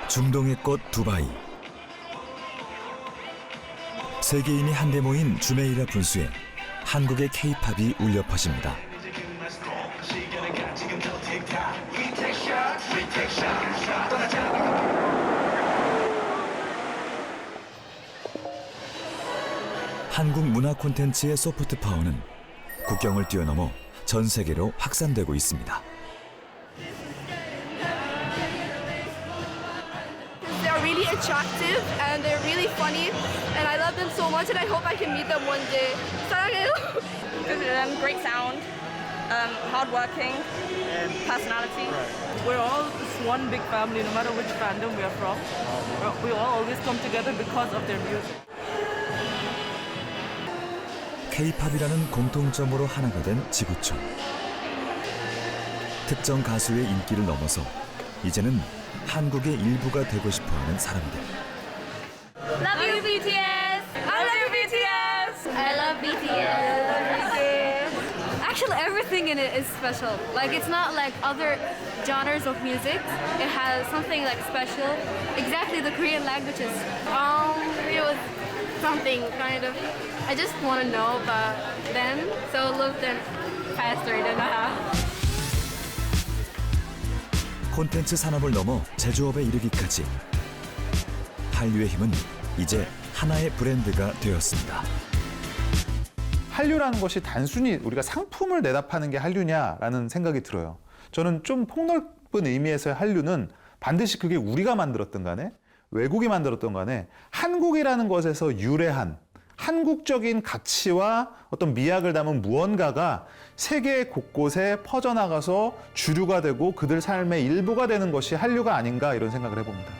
중동의 꽃 두바이. 세계인이 한데 모인 주메이라 분수에 한국의 K-팝이 울려 퍼집니다. 한국 문화 콘텐츠의 소프트 파워는 국경을 뛰어넘어 전 세계로 확산되고 있습니다. They're really attractive and they're really funny and I love them so much and I hope I can meet them one day. 사랑해요. Great sound, hardworking, personality. We're all just one big family, no matter which fandom we are from. We all always come together because of their music. K-팝이라는 공통점으로 하나가 된 지구촌. 특정 가수의 인기를 넘어서 이제는 한국의 일부가 되고 싶어하는 사람들. Love you BTS. I love you BTS. I love BTS. Actually, everything in it is special. Like it's not like other genres of music. It has something like special. Exactly, the Korean language is it was something kind of. I just want to know about them, so love them faster than I have. 콘텐츠 산업을 넘어 제조업에 이르기까지 한류의 힘은 이제 하나의 브랜드가 되었습니다. 한류라는 것이 단순히 우리가 상품을 내다 파는 게 한류냐라는 생각이 들어요. 저는 좀 폭넓은 의미에서의 한류는 반드시 그게 우리가 만들었던 간에 외국이 만들었던 간에 한국이라는 것에서 유래한 한국적인 가치와 어떤 미학을 담은 무언가가 세계 곳곳에 퍼져나가서 주류가 되고 그들 삶의 일부가 되는 것이 한류가 아닌가 이런 생각을 해봅니다.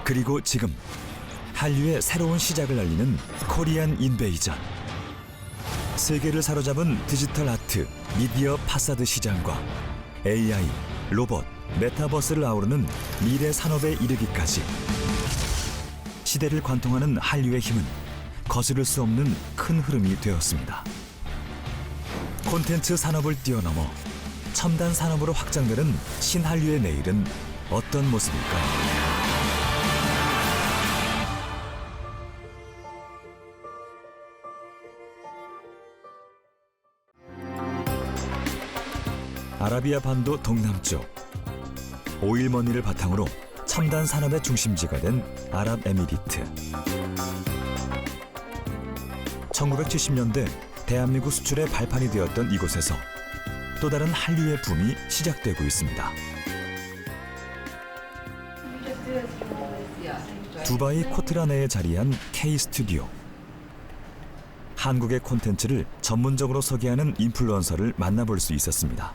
그리고 지금 한류의 새로운 시작을 알리는 코리안 인베이전. 세계를 사로잡은 디지털 아트, 미디어 파사드 시장과 AI, 로봇, 메타버스를 아우르는 미래 산업에 이르기까지 시대를 관통하는 한류의 힘은 거스를 수 없는 큰 흐름이 되었습니다. 콘텐츠 산업을 뛰어넘어 첨단 산업으로 확장되는 신한류의 내일은 어떤 모습일까요? 아라비아 반도 동남쪽 오일머니를 바탕으로 첨단 산업의 중심지가 된 아랍에미리트. 1970년대 대한민국 수출의 발판이 되었던 이곳에서 또 다른 한류의 붐이 시작되고 있습니다. 두바이 코트라 내에 자리한 K-스튜디오. 한국의 콘텐츠를 전문적으로 소개하는 인플루언서를 만나볼 수 있었습니다.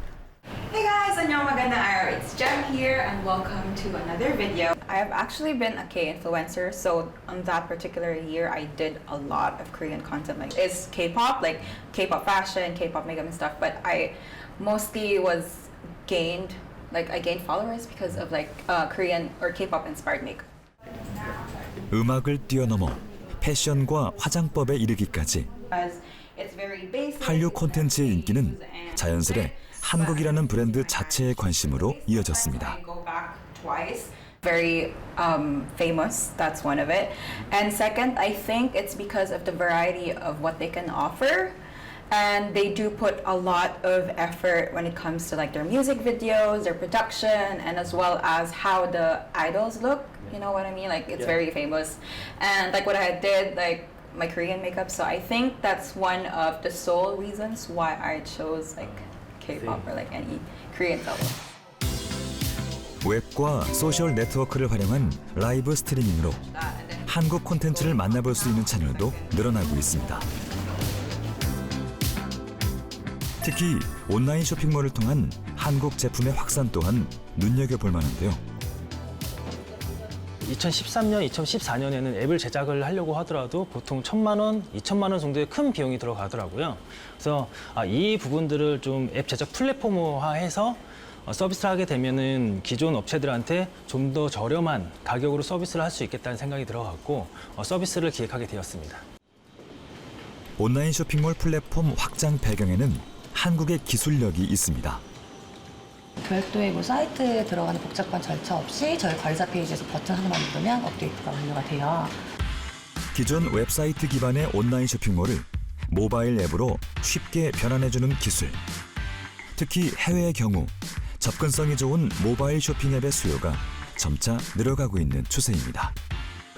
Hey guys, 안녕 magandang araw. It's Jem here and welcome to another video. I have actually been a K-influencer, so on that particular year I did a lot of Korean content. Like it's K-pop, like K-pop fashion, K-pop makeup and stuff, but I mostly I gained followers because of like Korean or K-pop inspired makeup. 음악을 뛰어넘어 패션과 화장법에 이르기까지 한류 콘텐츠의 인기는 자연스레 한국이라는 브랜드 자체의 관심으로 이어졌습니다. Very famous, that's one of it. And second, I think it's because of the variety of what they can offer. And they do put a lot of effort when it comes to like their music videos, their production, and as well as how the idols look. You know what I mean? Like it's very famous. And like what I did, like my Korean makeup. So I think that's one of the sole reasons why I chose like K-pop or like any Korean film. 웹과 소셜 네트워크를 활용한 라이브 스트리밍으로 한국 콘텐츠를 만나볼 수 있는 채널도 늘어나고 있습니다. 특히 온라인 쇼핑몰을 통한 한국 제품의 확산 또한 눈여겨볼 만한데요. 2013년, 2014년에는 앱을 제작을 하려고 하더라도 보통 1,000만 원, 2,000만 원 정도의 큰 비용이 들어가더라고요. 그래서 이 부분들을 좀 앱 제작 플랫폼화해서 서비스를 하게 되면은 기존 업체들한테 좀 더 저렴한 가격으로 서비스를 할 수 있겠다는 생각이 들어갔고 서비스를 기획하게 되었습니다. 온라인 쇼핑몰 플랫폼 확장 배경에는 한국의 기술력이 있습니다. 별도의 뭐 사이트에 들어가는 복잡한 절차 없이 저희 관리사 페이지에서 버튼 하나만 누르면 업데이트가 완료가 돼요. 기존 웹사이트 기반의 온라인 쇼핑몰을 모바일 앱으로 쉽게 변환해주는 기술. 특히 해외의 경우 접근성이 좋은 모바일 쇼핑 앱의 수요가 점차 늘어가고 있는 추세입니다.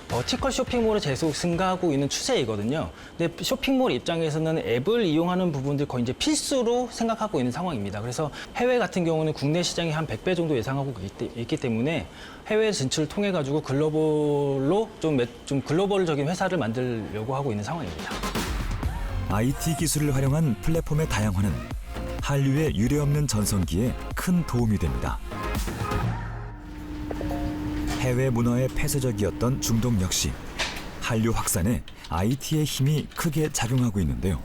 버티컬 쇼핑몰을 계속 증가하고 있는 추세이거든요. 근데 쇼핑몰 입장에서는 앱을 이용하는 부분들 거의 이제 필수로 생각하고 있는 상황입니다. 그래서 해외 같은 경우는 국내 시장이 한 100배 정도 예상하고 있기 때문에 해외 진출을 통해 가지고 글로벌로 좀 글로벌적인 회사를 만들려고 하고 있는 상황입니다. IT 기술을 활용한 플랫폼의 다양화는 한류의 유례없는 전성기에 큰 도움이 됩니다. 해외 문화에 폐쇄적이었던 중동 역시 한류 확산에 IT의 힘이 크게 작용하고 있는데요.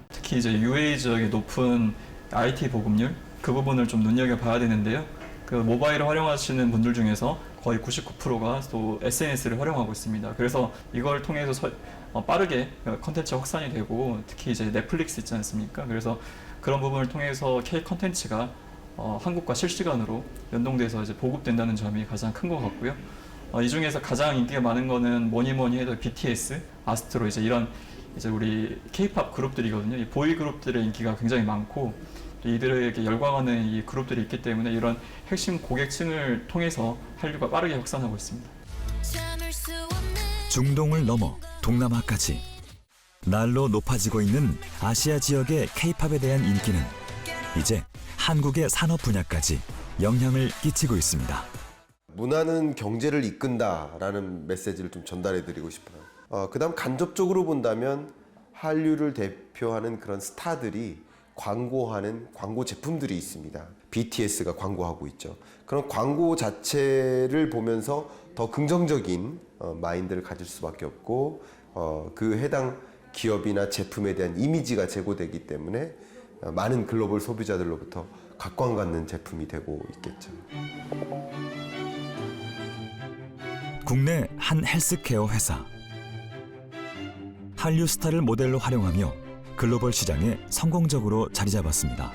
특히 이제 UAE 지역의 높은 IT 보급률 그 부분을 좀 눈여겨봐야 되는데요. 그 모바일을 활용하시는 분들 중에서 거의 99%가 또 SNS를 활용하고 있습니다. 그래서 이걸 통해서 빠르게 컨텐츠 확산이 되고 특히 이제 넷플릭스 있지 않습니까? 그래서 그런 부분을 통해서 K 컨텐츠가 한국과 실시간으로 연동돼서 이제 보급된다는 점이 가장 큰 것 같고요. 이 중에서 가장 인기가 많은 거는 뭐니 해도 BTS, 아스트로 이런 우리 K-팝 그룹들이거든요. 이 보이 그룹들의 인기가 굉장히 많고 이들에게 열광하는 이 그룹들이 있기 때문에 이런 핵심 고객층을 통해서 한류가 빠르게 확산하고 있습니다. 중동을 넘어 동남아까지 날로 높아지고 있는 아시아 지역의 K-팝에 대한 인기는 이제 한국의 산업 분야까지 영향을 끼치고 있습니다. 문화는 경제를 이끈다라는 메시지를 좀 전달해드리고 싶어요. 그다음 간접적으로 본다면 한류를 대표하는 그런 스타들이 광고하는 광고 제품들이 있습니다. BTS가 광고하고 있죠. 그런 광고 자체를 보면서 더 긍정적인 마인드를 가질 수밖에 없고 그 해당 기업이나 제품에 대한 이미지가 제고되기 때문에 많은 글로벌 소비자들로부터 각광받는 제품이 되고 있겠죠. 국내 한 헬스케어 회사. 한류 스타를 모델로 활용하며 글로벌 시장에 성공적으로 자리 잡았습니다.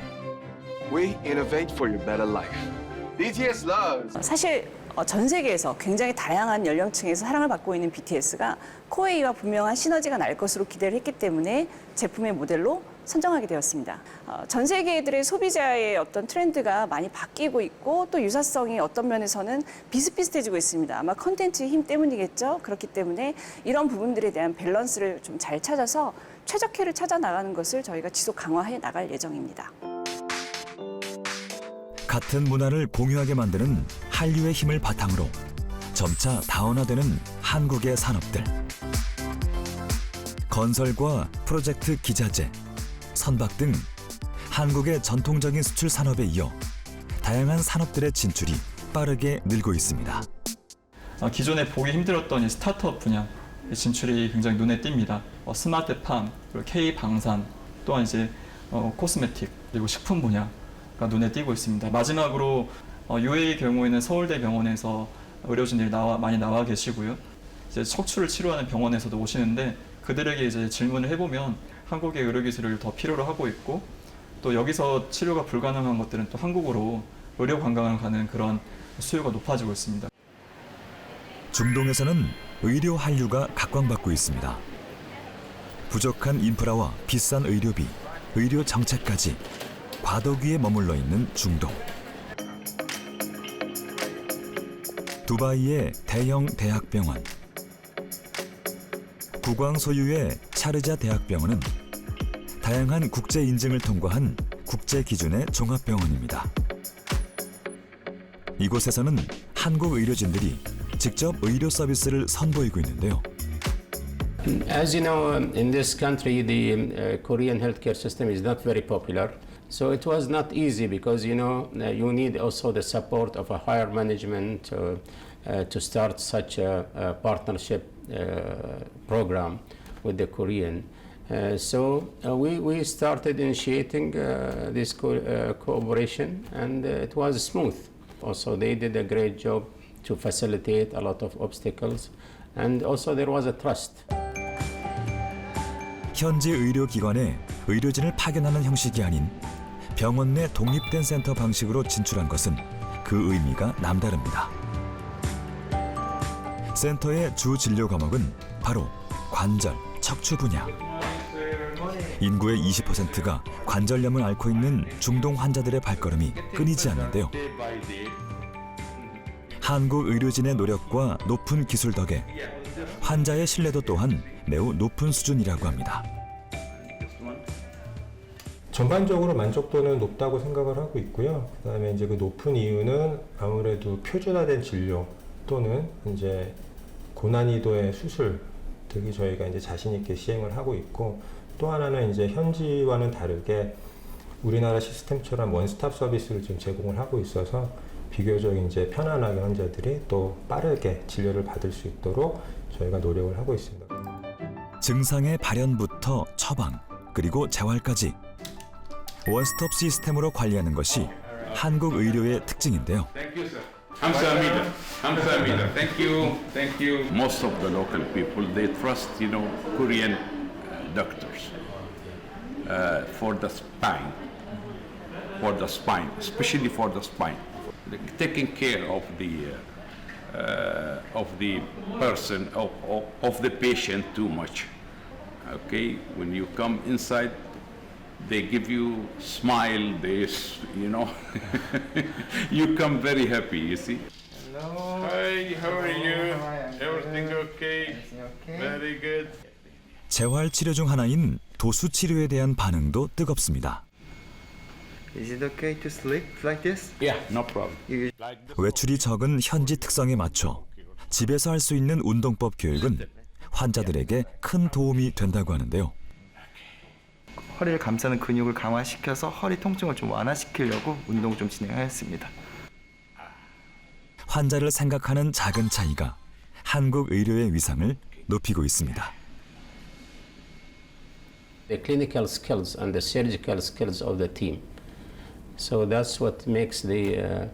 We innovate for your better life. BTS loves. 사실 전 세계에서 굉장히 다양한 연령층에서 사랑을 받고 있는 BTS가 코웨이와 분명한 시너지가 날 것으로 기대를 했기 때문에 제품의 모델로 선정하게 되었습니다. 전 세계들의 소비자의 어떤 트렌드가 많이 바뀌고 있고 또 유사성이 어떤 면에서는 비슷비슷해지고 있습니다. 아마 컨텐츠의 힘 때문이겠죠. 그렇기 때문에 이런 부분들에 대한 밸런스를 좀 잘 찾아서 최적혜를 찾아 나가는 것을 저희가 지속 강화해 나갈 예정입니다. 같은 문화를 공유하게 만드는 한류의 힘을 바탕으로 점차 다원화되는 한국의 산업들. 건설과 프로젝트 기자재, 선박 등 한국의 전통적인 수출 산업에 이어 다양한 산업들의 진출이 빠르게 늘고 있습니다. 기존에 보기 힘들었던 이 스타트업 분야 진출이 굉장히 눈에 띕니다. 스마트팜, 그리고 K-방산, 또한 이제 코스메틱, 그리고 식품 분야가 눈에 띄고 있습니다. 마지막으로 UAE 경우에는 서울대 병원에서 의료진들이 많이 나와 계시고요. 이제 척추를 치료하는 병원에서도 오시는데 그들에게 이제 질문을 해보면 한국의 의료 기술을 더 필요로 하고 있고 또 여기서 치료가 불가능한 것들은 또 한국으로 의료 관광을 가는 그런 수요가 높아지고 있습니다. 중동에서는 의료 한류가 각광받고 있습니다. 부족한 인프라와 비싼 의료비, 의료 정책까지 과도기에 머물러 있는 중동. 두바이의 대형 대학병원, 국왕 소유의 샤르자 대학병원은 다양한 국제 인증을 통과한 국제 기준의 종합병원입니다. 이곳에서는 한국 의료진들이 직접 의료 서비스를 선보이고 있는데요. As you know, in this country, the Korean healthcare system is not very popular. So it was not easy because you need also the support of a higher management to start such a partnership program with the Korean. So we started initiating this cooperation, and it was smooth. Also, they did a great job to facilitate a lot of obstacles, and also there was a trust. 현지 의료기관에 의료진을 파견하는 형식이 아닌 병원 내 독립된 센터 방식으로 진출한 것은 그 의미가 남다릅니다. 센터의 주 진료 과목은 바로 관절, 척추 분야. 인구의 20%가 관절염을 앓고 있는 중동 환자들의 발걸음이 끊이지 않는데요. 한국 의료진의 노력과 높은 기술 덕에 환자의 신뢰도 또한 매우 높은 수준이라고 합니다. 전반적으로 만족도는 높다고 생각을 하고 있고요. 그다음에 이제 그 높은 이유는 아무래도 표준화된 진료 또는 이제 고난이도의 수술 등이 저희가 이제 자신 있게 시행을 하고 있고, 또 하나는 이제 현지와는 다르게 우리나라 시스템처럼 원스톱 서비스를 좀 제공을 하고 있어서 비교적 이제 편안하게 환자들이 또 빠르게 진료를 받을 수 있도록 저희가 노력을 하고 있습니다. 증상의 발현부터 처방, 그리고 재활까지 원스톱 시스템으로 관리하는 것이 한국 의료의 특징인데요. 감사합니다. 감사합니다. Thank you. Thank you. Most of the local people they trust, Korean doctors for the spine, especially for the spine, taking care of the person of the patient too much. Okay, when you come inside, they give you smile. You come very happy. You see. Hello. Hi. How are you? Everything okay? Very good. 재활 치료 중 하나인 도수 치료에 대한 반응도 뜨겁습니다. Is it okay to sleep like this? Yeah, no problem. 외출이 적은 현지 특성에 맞춰 집에서 할 수 있는 운동법 교육은 환자들에게 큰 도움이 된다고 하는데요. 허리를 감싸는 근육을 강화시켜서 허리 통증을 좀 완화시키려고 운동 좀 진행하였습니다. 환자를 생각하는 작은 차이가 한국 의료의 위상을 높이고 있습니다. The clinical skills and the surgical skills of the team. So that's what makes the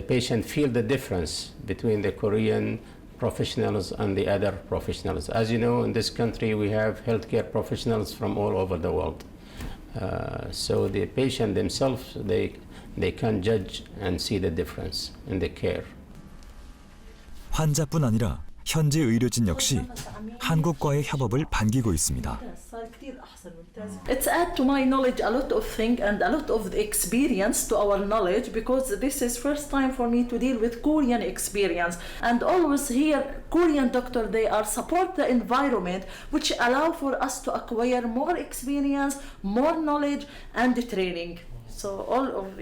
patient feel the difference between the Korean professionals and the other professionals. As you know, in this country we have healthcare professionals from all over the world. So the patient themselves, they can judge and see the difference in the care. 환자뿐 아니라 현지 의료진 역시 한국과의 협업을 반기고 있습니다. It's add to my knowledge a lot of things and a lot of experience to our knowledge, because this is first time for me to deal with Korean experience, and always here Korean doctor they are support the environment which allow for us to acquire more experience, more knowledge and training. So all of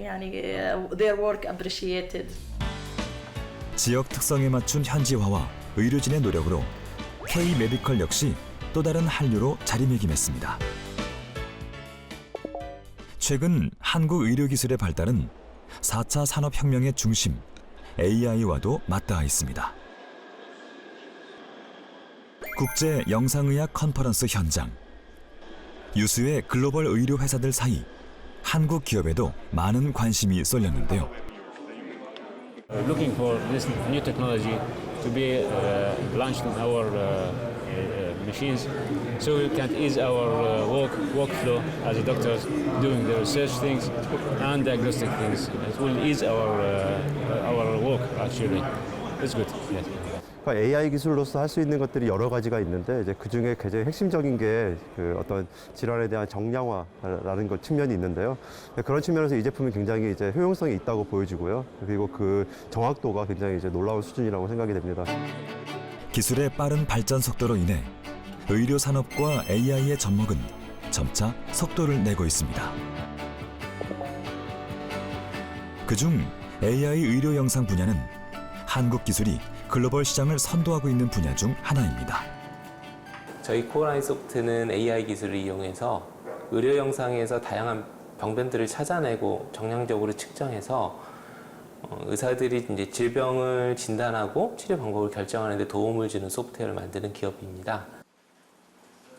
their work appreciated. 지역 특성에 맞춘 현지화와 의료진의 노력으로 K-메디컬 역시 또 다른 한류로 자리매김했습니다. 최근 한국 의료기술의 발달은 4차 산업혁명의 중심 AI와도 맞닿아 있습니다. 국제 영상의학 컨퍼런스 현장. 유수의 글로벌 의료 회사들 사이 한국 기업에도 많은 관심이 쏠렸는데요. Looking for this new technology to be launched in our machines, so we can ease our workflow as a doctors doing the research things and diagnostic things. It will ease our work actually. It's good. Yes. AI 기술로서 할 수 있는 것들이 여러 가지가 있는데 이제 그 중에 굉장히 핵심적인 게 그 어떤 질환에 대한 정량화라는 것 측면이 있는데요. 그런 측면에서 이 제품이 굉장히 이제 효용성이 있다고 보여지고요. 그리고 그 정확도가 굉장히 이제 놀라운 수준이라고 생각이 됩니다. 기술의 빠른 발전 속도로 인해 의료 산업과 AI의 접목은 점차 속도를 내고 있습니다. 그중 AI 의료 영상 분야는 한국 기술이 글로벌 시장을 선도하고 있는 분야 중 하나입니다. 저희 코어라인 소프트는 AI 기술을 이용해서 의료 영상에서 다양한 병변들을 찾아내고 정량적으로 측정해서 의사들이 이제 질병을 진단하고 치료 방법을 결정하는 데 도움을 주는 소프트웨어를 만드는 기업입니다.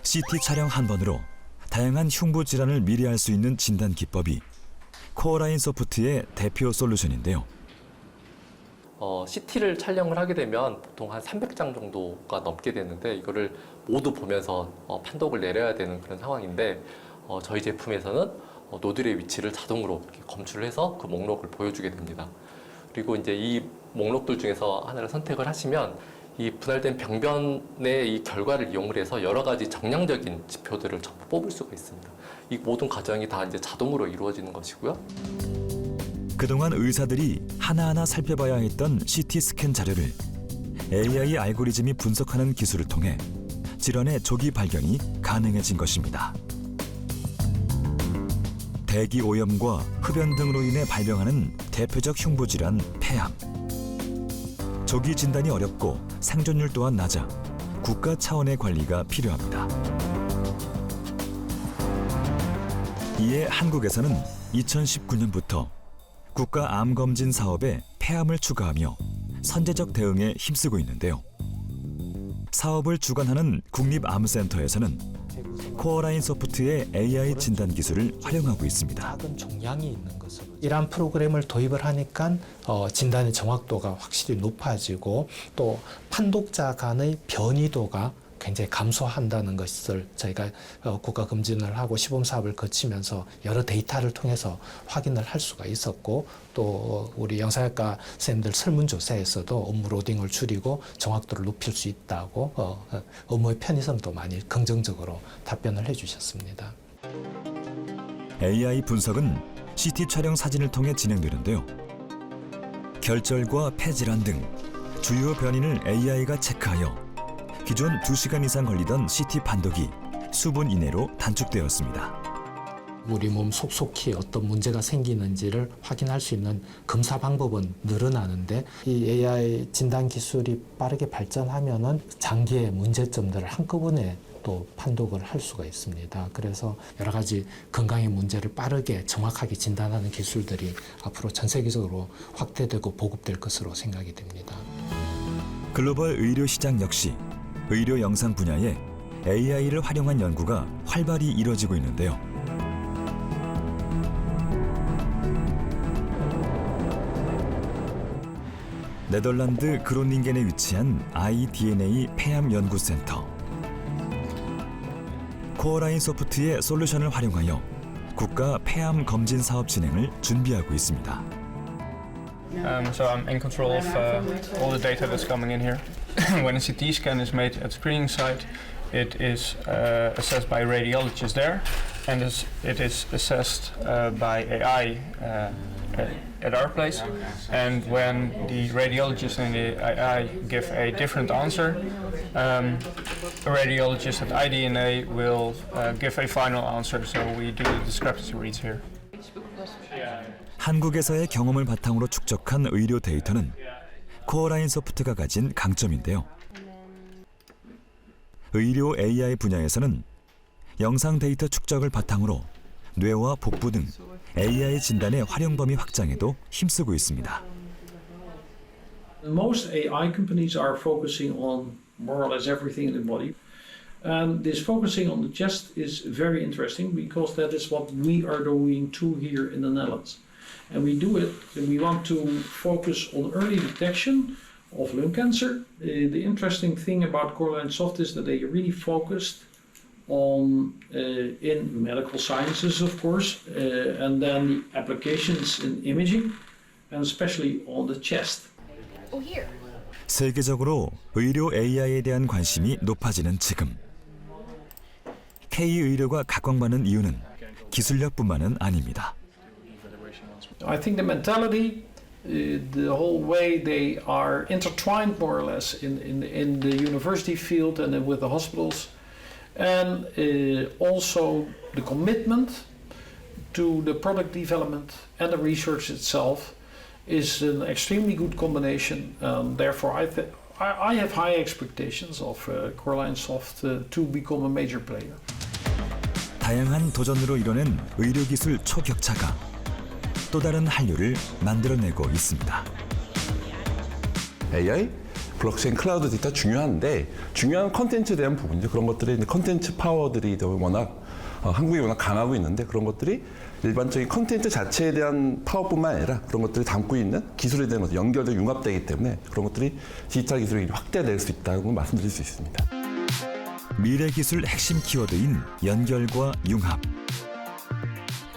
CT 촬영 한 번으로 다양한 흉부 질환을 미리 알 수 있는 진단 기법이 코어라인 소프트의 대표 솔루션인데요. CT를 촬영을 하게 되면 보통 한 300장 정도가 넘게 되는데 이거를 모두 보면서 판독을 내려야 되는 그런 상황인데 저희 제품에서는 노즐의 위치를 자동으로 이렇게 검출을 해서 그 목록을 보여주게 됩니다. 그리고 이제 이 목록들 중에서 하나를 선택을 하시면 이 분할된 병변의 이 결과를 이용을 해서 여러 가지 정량적인 지표들을 전부 뽑을 수가 있습니다. 이 모든 과정이 다 이제 자동으로 이루어지는 것이고요. 그동안 의사들이 하나하나 살펴봐야 했던 CT 스캔 자료를 AI 알고리즘이 분석하는 기술을 통해 질환의 조기 발견이 가능해진 것입니다. 대기 오염과 흡연 등으로 인해 발병하는 대표적 흉부질환 폐암. 조기 진단이 어렵고 생존율 또한 낮아 국가 차원의 관리가 필요합니다. 이에 한국에서는 2019년부터 국가 암 검진 사업에 폐암을 추가하며 선제적 대응에 힘쓰고 있는데요. 사업을 주관하는 국립암센터에서는 코어라인 소프트의 AI 진단 기술을 활용하고 있습니다. 작은 종양이 있는 것으로 이러한 프로그램을 도입을 하니까 진단의 정확도가 확실히 높아지고 또 판독자 간의 변이도가 굉장히 감소한다는 것을 저희가 국가 검진을 하고 시범 사업을 거치면서 여러 데이터를 통해서 확인을 할 수가 있었고 또 우리 영상학과 선생님들 설문조사에서도 업무 로딩을 줄이고 정확도를 높일 수 있다고 업무의 편의성도 많이 긍정적으로 답변을 해주셨습니다. AI 분석은 CT 촬영 사진을 통해 진행되는데요. 결절과 폐질환 등 주요 변인을 AI가 체크하여 기존 2시간 이상 걸리던 CT 판독이 수분 이내로 단축되었습니다. 우리 몸 속속히 어떤 문제가 생기는지를 확인할 수 있는 검사 방법은 늘어나는데 이 AI 진단 기술이 빠르게 발전하면은 장기의 문제점들을 한꺼번에 또 판독을 할 수가 있습니다. 그래서 여러 가지 건강의 문제를 빠르게 정확하게 진단하는 기술들이 앞으로 전 세계적으로 확대되고 보급될 것으로 생각이 됩니다. 글로벌 의료 시장 역시 의료 영상 분야에 AI를 활용한 연구가 활발히 이뤄지고 있는데요. 네덜란드 그로닝겐에 위치한 iDNA 폐암 연구센터. 코어라인 소프트의 솔루션을 활용하여 국가 폐암 검진 사업 진행을 준비하고 있습니다. So I'm in control of all the data that's coming in here. When a CT scan is made at the screening site, it is assessed by radiologists there, and it is assessed by AI at our place. And when the radiologist and the AI give a different answer, a radiologist at iDNA will give a final answer. So we do the discrepancy reads here. 한국에서의 경험을 바탕으로 축적한 의료 데이터는 코어라인 소프트가 가진 강점인데요. 의료 AI 분야에서는 영상 데이터 축적을 바탕으로 뇌와 복부 등 AI 진단의 활용 범위 확장에도 힘쓰고 있습니다. Most AI companies are focusing on more or less everything in the body. And this focusing on the chest is very interesting because that is what we are doing too here in the Netherlands. And we do it, and we want to focus on early detection of lung cancer. The interesting thing about CoreLine Soft is that they really focused on in medical sciences, of course, and then the applications in imaging, and especially on the chest. Oh, here. 세계적으로 의료 AI에 대한 관심이 높아지는 지금. K의료가 각광받는 이유는 기술력뿐만은 아닙니다. I think the mentality, the whole way they are intertwined more or less in the university field and with the hospitals, and also the commitment to the product development and the research itself is an extremely good combination. Therefore, I have high expectations of CoreLine Soft to become a major player. 다양한 도전으로 이뤄낸 의료기술 초격차가 또 다른 한류를 만들어내고 있습니다. AI? 블록체인 클라우드 데이터 중요한데 중요한 컨텐츠에 대한 부분이죠. 그런 것들이 이제 컨텐츠 파워들이 워낙 한국이 워낙 강하고 있는데 그런 것들이 일반적인 컨텐츠 자체에 대한 파워뿐만 아니라 그런 것들이 담고 있는 기술에 대한 것들 연결되고 융합되기 때문에 그런 것들이 디지털 기술이 확대될 수 있다고 말씀드릴 수 있습니다. 미래 기술 핵심 키워드인 연결과 융합.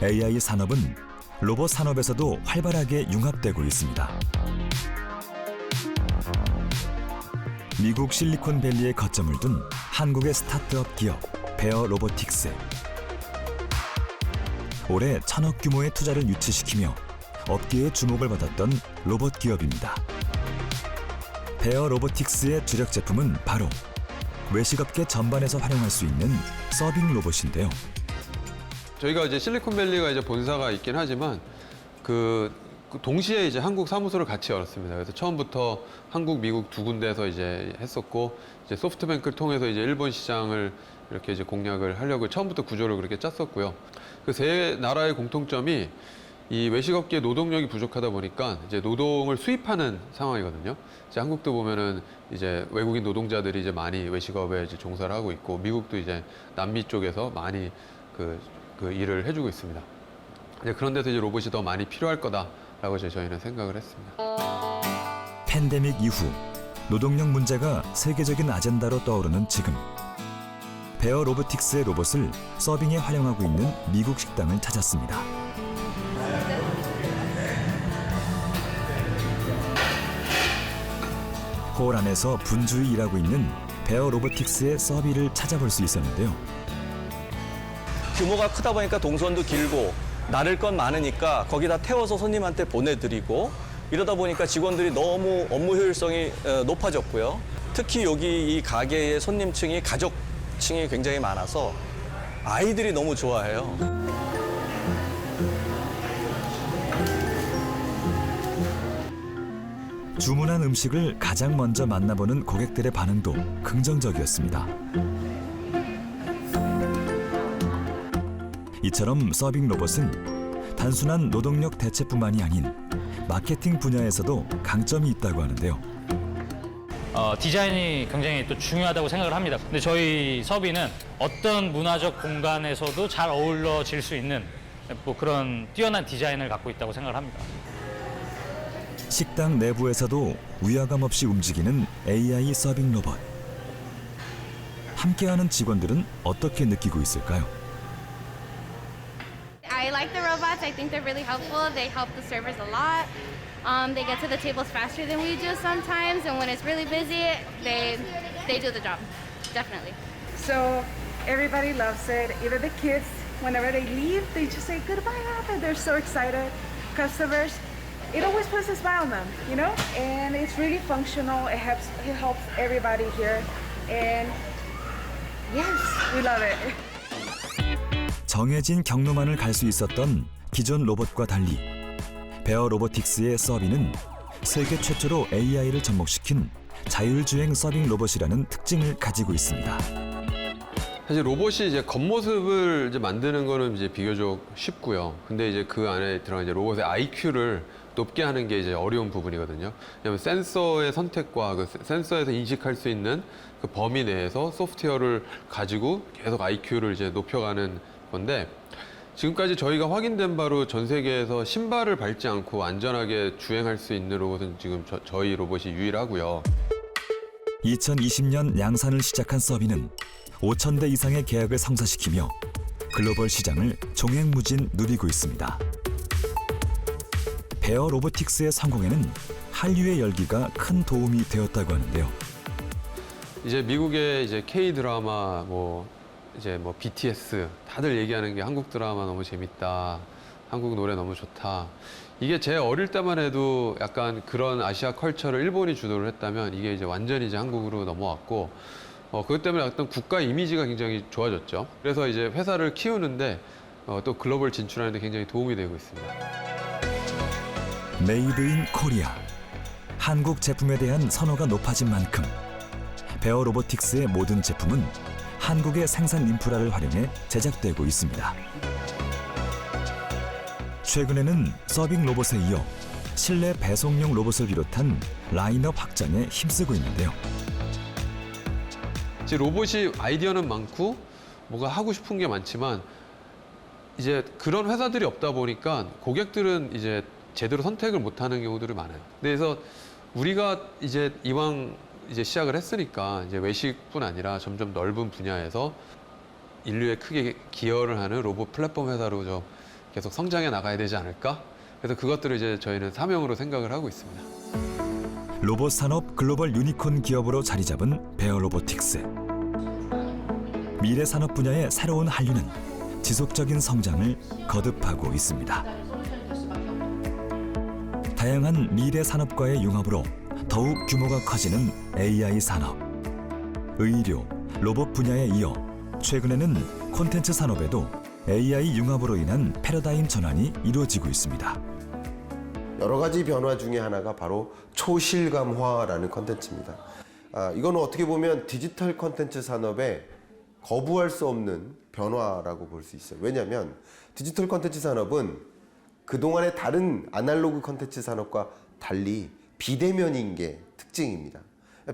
AI 산업은 로봇 산업에서도 활발하게 융합되고 있습니다. 미국 실리콘밸리에 거점을 둔 한국의 스타트업 기업 베어 로보틱스. 올해 1,000억 규모의 투자를 유치시키며 업계의 주목을 받았던 로봇 기업입니다. 베어 로보틱스의 주력 제품은 바로 외식업계 전반에서 활용할 수 있는 서빙 로봇인데요. 저희가 이제 실리콘밸리가 이제 본사가 있긴 하지만 그 동시에 이제 한국 사무소를 같이 열었습니다. 그래서 처음부터 한국, 미국 두 군데에서 이제 했었고 이제 소프트뱅크를 통해서 이제 일본 시장을 이렇게 이제 공략을 하려고 처음부터 구조를 그렇게 짰었고요. 그 세 나라의 공통점이 이 외식업계 노동력이 부족하다 보니까 이제 노동을 수입하는 상황이거든요. 이제 한국도 보면은 이제 외국인 노동자들이 이제 많이 외식업에 이제 종사를 하고 있고 미국도 이제 남미 쪽에서 많이 그 일을 해주고 있습니다. 이제 그런 데서 이제 로봇이 더 많이 필요할 거다라고 저희는 생각을 했습니다. 팬데믹 이후 노동력 문제가 세계적인 아젠다로 떠오르는 지금. 베어 로보틱스의 로봇을 서빙에 활용하고 있는 미국 식당을 찾았습니다. 홀 안에서 분주히 일하고 있는 베어 로보틱스의 서비를 찾아볼 수 있었는데요. 규모가 크다 보니까 동선도 길고 나를 건 많으니까 거기다 태워서 손님한테 보내드리고 이러다 보니까 직원들이 너무 업무 효율성이 높아졌고요. 특히 여기 이 가게의 손님층이 가족층이 굉장히 많아서 아이들이 너무 좋아해요. 주문한 음식을 가장 먼저 만나보는 고객들의 반응도 긍정적이었습니다. 이처럼 서빙 로봇은 단순한 노동력 대체뿐만이 아닌 마케팅 분야에서도 강점이 있다고 하는데요. 디자인이 굉장히 또 중요하다고 생각을 합니다. 근데 저희 서비는 어떤 문화적 공간에서도 잘 어우러질 수 있는 뭐 그런 뛰어난 디자인을 갖고 있다고 생각을 합니다. 식당 내부에서도 위화감 없이 움직이는 AI 서빙 로봇. 함께하는 직원들은 어떻게 느끼고 있을까요? I like the robots. I think they're really helpful. They help the servers a lot. They get to the tables faster than we do sometimes, and when it's really busy, they do the job. Definitely. So everybody loves it. Even the kids, whenever they leave, they just say goodbye, Papa. They're so excited. Customers, it always puts a smile on them, you know? And it's really functional. It helps everybody here. And yes, we love it. 정해진 경로만을 갈 수 있었던 기존 로봇과 달리 베어 로보틱스의 서비는 세계 최초로 AI를 접목시킨 자율주행 서빙 로봇이라는 특징을 가지고 있습니다. 사실 로봇이 이제 겉모습을 이제 만드는 거는 이제 비교적 쉽고요. 근데 이제 그 안에 들어간 이제 로봇의 IQ를 높게 하는 게 이제 어려운 부분이거든요. 왜냐하면 센서의 선택과 그 센서에서 인식할 수 있는 그 범위 내에서 소프트웨어를 가지고 계속 IQ를 이제 높여가는 건데 지금까지 저희가 확인된 바로 전 세계에서 신발을 밟지 않고 안전하게 주행할 수 있는 로봇은 지금 저희 로봇이 유일하고요. 2020년 양산을 시작한 서비는 5,000대 이상의 계약을 성사시키며 글로벌 시장을 종횡무진 누리고 있습니다. 베어 로보틱스의 성공에는 한류의 열기가 큰 도움이 되었다고 하는데요. 이제 미국의 이제 K 드라마 이제 BTS 다들 얘기하는 게 한국 드라마 너무 재밌다, 한국 노래 너무 좋다. 이게 제 어릴 때만 해도 약간 그런 아시아 컬처를 일본이 주도를 했다면 이게 이제 완전히 이제 한국으로 넘어왔고 그것 때문에 어떤 국가 이미지가 굉장히 좋아졌죠. 그래서 이제 회사를 키우는데 또 글로벌 진출하는 데 굉장히 도움이 되고 있습니다. 메이드 인 코리아. 한국 제품에 대한 선호가 높아진 만큼 베어 로보틱스의 모든 제품은 한국의 생산 인프라를 활용해 제작되고 있습니다. 최근에는 서빙 로봇에 이어 실내 배송용 로봇을 비롯한 라인업 확장에 힘쓰고 있는데요. 이제 로봇이 아이디어는 많고 뭐가 하고 싶은 게 많지만 이제 그런 회사들이 없다 보니까 고객들은 이제 제대로 선택을 못하는 경우들이 많아요. 그래서 우리가 이제 이왕 이제 시작을 했으니까 이제 외식뿐 아니라 점점 넓은 분야에서 인류에 크게 기여를 하는 로봇 플랫폼 회사로 좀 계속 성장해 나가야 되지 않을까? 그래서 그것들을 이제 저희는 사명으로 생각을 하고 있습니다. 로봇 산업 글로벌 유니콘 기업으로 자리 잡은 베어 로보틱스. 미래 산업 분야의 새로운 한류는 지속적인 성장을 거듭하고 있습니다. 다양한 미래 산업과의 융합으로 더욱 규모가 커지는 AI 산업. 의료, 로봇 분야에 이어 최근에는 콘텐츠 산업에도 AI 융합으로 인한 패러다임 전환이 이루어지고 있습니다. 여러 가지 변화 중에 하나가 바로 초실감화라는 컨텐츠입니다. 이건 어떻게 보면 디지털 컨텐츠 산업에 거부할 수 없는 변화라고 볼 수 있어요. 왜냐하면 디지털 컨텐츠 산업은 그동안의 다른 아날로그 컨텐츠 산업과 달리 비대면인 게 특징입니다.